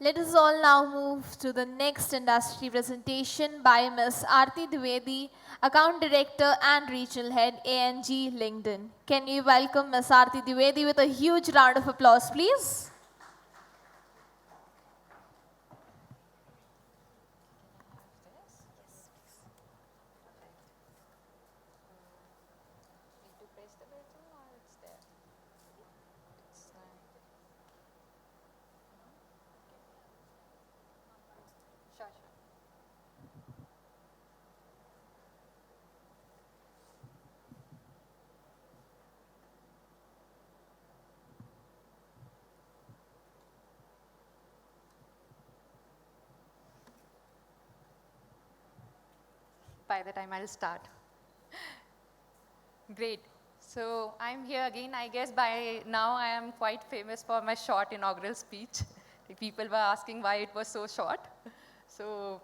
Let us all now move to the next industry presentation by Ms. Aarti Dwivedi, Account Director and Regional Head, ANG LinkedIn. Can you welcome Ms. Aarti Dwivedi with a huge round of applause, please? By the time I'll start. Great. So I'm here again. I guess by now I am quite famous for my short inaugural speech. People were asking why it was so short. So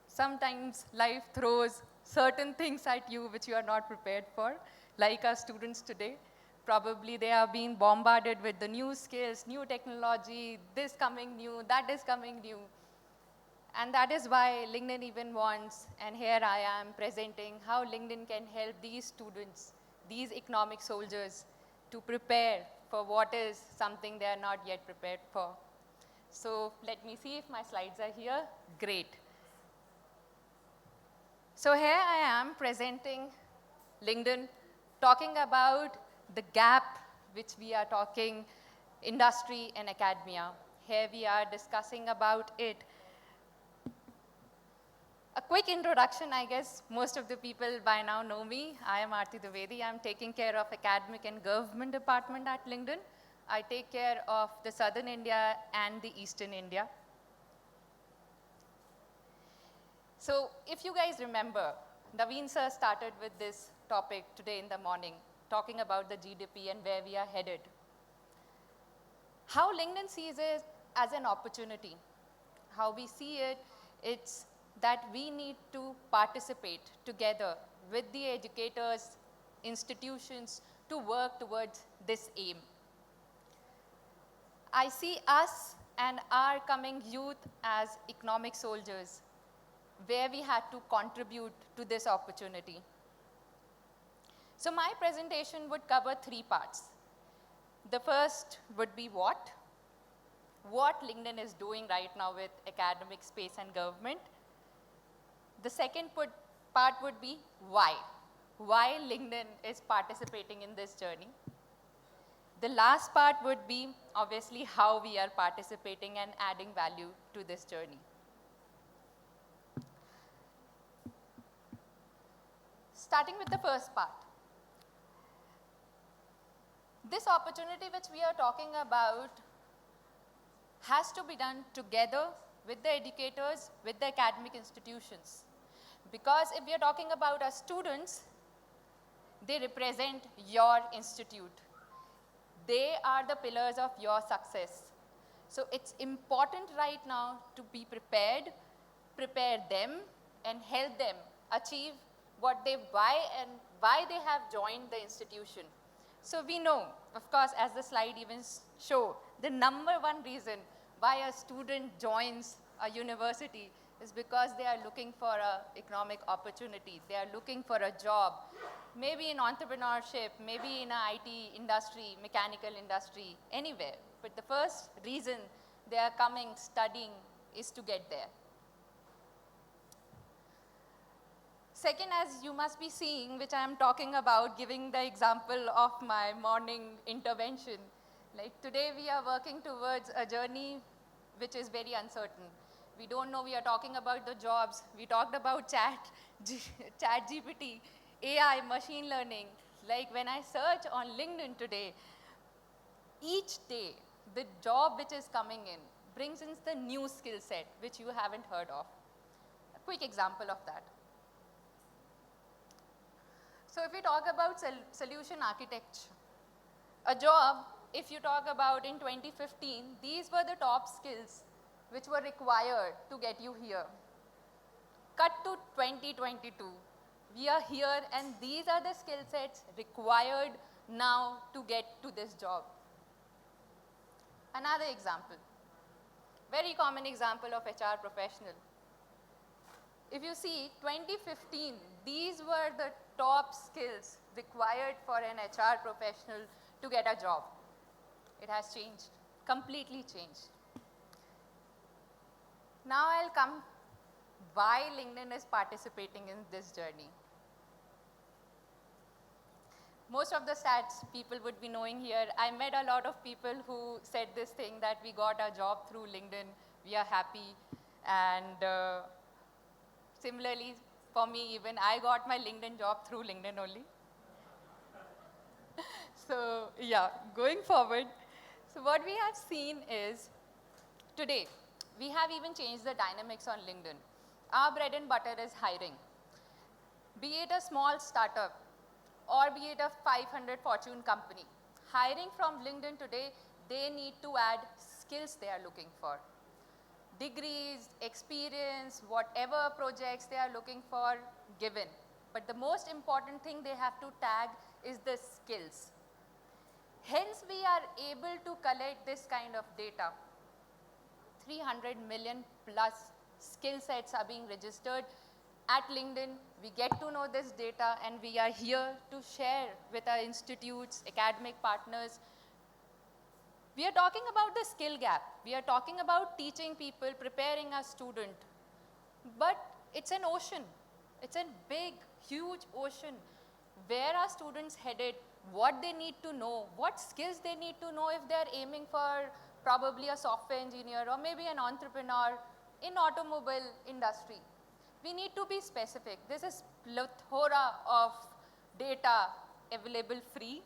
sometimes life throws certain things at you which you are not prepared for, like our students today. Probably they are being bombarded with the new skills, new technology, this coming new, that is coming new. And that is why LinkedIn even wants, and here I am presenting how LinkedIn can help these students, these economic soldiers, to prepare for what is something they are not yet prepared for. So let me see if my slides are here. Great. So here I am presenting LinkedIn, talking about the gap which we are talking industry and academia. Here we are discussing about it. A quick introduction, I guess most of the people by now know me. I am Aarti Dwivedi. I'm taking care of academic and government department at LinkedIn. I take care of the Southern India and the Eastern India. So if you guys remember, Naveen sir started with this topic today in the morning, talking about the GDP and where we are headed. How LinkedIn sees it as an opportunity. How we see it, it's that we need to participate together with the educators, institutions to work towards this aim. I see us and our coming youth as economic soldiers, where we had to contribute to this opportunity. So my presentation would cover 3 parts. The first would be what LinkedIn is doing right now with academic space and government. The second part would be why LinkedIn is participating in this journey. The last part would be obviously how we are participating and adding value to this journey. Starting with the first part. This opportunity which we are talking about has to be done together with the educators, with the academic institutions. Because if we are talking about our students, they represent your institute. They are the pillars of your success. So it's important right now to be prepared, prepare them, and help them achieve why they have joined the institution. So we know, of course, as the slide even show, the number one reason why a student joins a university is because they are looking for an economic opportunity. They are looking for a job, maybe in entrepreneurship, maybe in an IT industry, mechanical industry, anywhere. But the first reason they are coming, studying, is to get there. Second, as you must be seeing, which I am talking about, giving the example of my morning intervention. Like today we are working towards a journey which is very uncertain. We don't know, we are talking about the jobs. We talked about chat GPT, AI, machine learning. Like when I search on LinkedIn today, each day the job which is coming in brings in the new skill set which you haven't heard of. A quick example of that. So if we talk about solution architecture, a job, if you talk about in 2015, these were the top skills which were required to get you here. Cut to 2022, we are here and these are the skill sets required now to get to this job. Another example, Very common example of HR professional. If you see 2015, these were the top skills required for an HR professional to get a job. It has changed, completely changed. Now I'll come why LinkedIn is participating in this journey. Most of the stats people would be knowing here. I met a lot of people who said this thing that we got our job through LinkedIn, we are happy. And similarly, for me even, I got my LinkedIn job through LinkedIn only. So yeah, going forward, so what we have seen is, today, we have even changed the dynamics on LinkedIn. Our bread and butter is hiring. Be it a small startup or be it a 500 Fortune company, hiring from LinkedIn today, they need to add skills they are looking for. Degrees, experience, whatever projects they are looking for, given. But the most important thing they have to tag is the skills. Hence, we are able to collect this kind of data. 300 million plus skill sets are being registered at LinkedIn. We get to know this data and we are here to share with our institutes, academic partners. We are talking about the skill gap. We are talking about teaching people, preparing a student. But it's an ocean. It's a big, huge ocean. Where are students headed? What they need to know? What skills they need to know if they are aiming for probably a software engineer or maybe an entrepreneur in automobile industry. We need to be specific. This is plethora of data available free.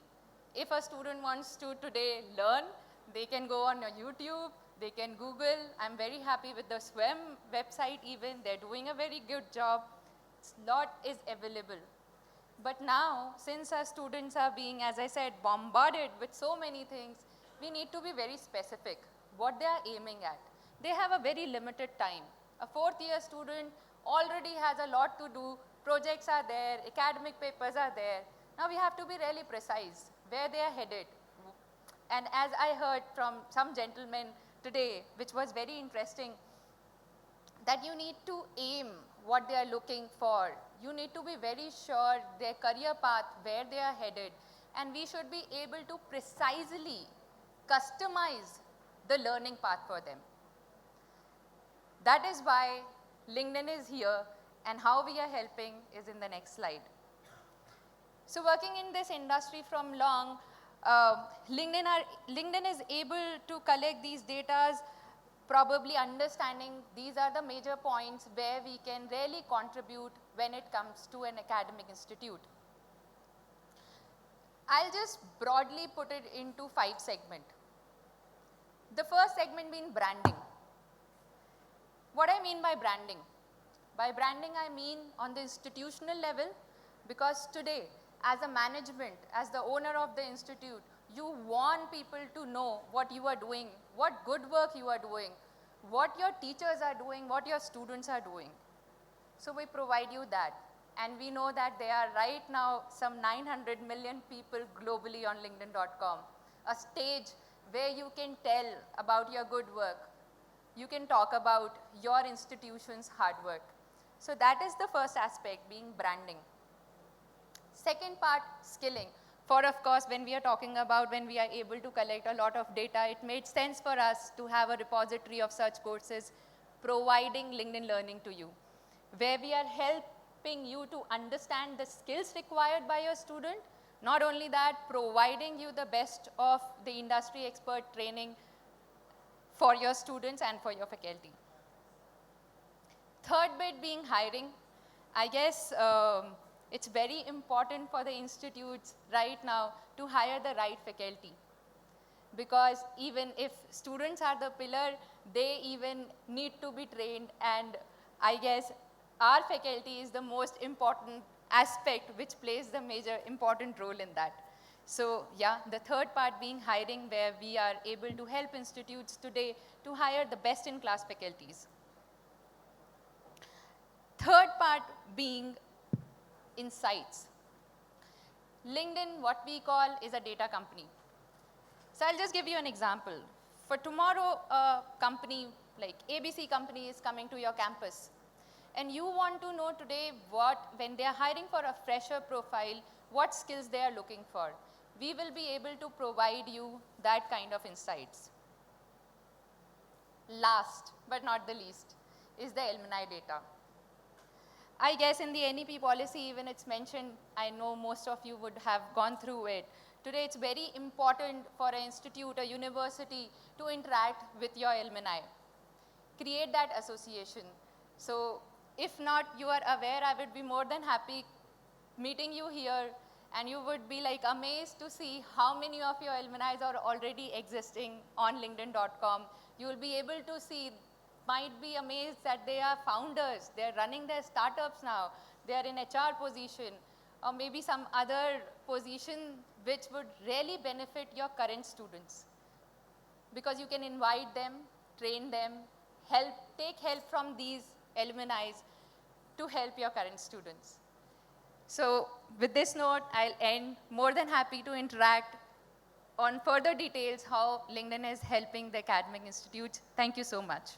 If a student wants to today learn, they can go on YouTube, they can Google. I'm very happy with the SWAM website even. They're doing a very good job. Lot is available. But now, since our students are being, as I said, bombarded with so many things, we need to be very specific what they are aiming at. They have a very limited time. A fourth year student already has a lot to do. Projects are there, academic papers are there. Now we have to be really precise where they are headed. And as I heard from some gentlemen today, which was very interesting, that you need to aim what they are looking for. You need to be very sure their career path, where they are headed. And we should be able to precisely customize the learning path for them. That is why LinkedIn is here, and how we are helping is in the next slide. So working in this industry from long, LinkedIn is able to collect these data, probably understanding these are the major points where we can really contribute when it comes to an academic institute. I'll just broadly put it into 5 segments. The first segment being branding. What I mean by branding? By branding, I mean on the institutional level, because today, as a management, as the owner of the institute, you want people to know what you are doing, what good work you are doing, what your teachers are doing, what your students are doing. So we provide you that. And we know that there are right now some 900 million people globally on LinkedIn.com, a stage where you can tell about your good work. You can talk about your institution's hard work. So that is the first aspect, being branding. Second part, skilling. For of course, when we are talking about when we are able to collect a lot of data, it made sense for us to have a repository of such courses providing LinkedIn Learning to you, where we are helping you to understand the skills required by your student. Not only that, providing you the best of the industry expert training for your students and for your faculty. Third bit being hiring. I guess it's very important for the institutes right now to hire the right faculty, because even if students are the pillar, they even need to be trained, and I guess our faculty is the most important aspect which plays the major important role in that. So yeah, the third part being hiring, where we are able to help institutes today to hire the best in class faculties. Third part being insights. LinkedIn, what we call, is a data company. So I'll just give you an example. For tomorrow, a company like ABC company is coming to your campus, and you want to know today when they are hiring for a fresher profile, what skills they are looking for. We will be able to provide you that kind of insights. Last but not the least is the alumni data. I guess in the NEP policy, even it's mentioned, I know most of you would have gone through it. Today, it's very important for an institute, a university, to interact with your alumni. Create that association. So if not, you are aware, I would be more than happy meeting you here, and you would be like amazed to see how many of your alumni are already existing on linkedin.com. You will be able to see, might be amazed that they are founders, they are running their startups now, they are in HR position, or maybe some other position which would really benefit your current students. Because you can invite them, train them, take help from these alumni to help your current students. So with this note, I'll end. More than happy to interact on further details how LinkedIn is helping the academic institutes. Thank you so much.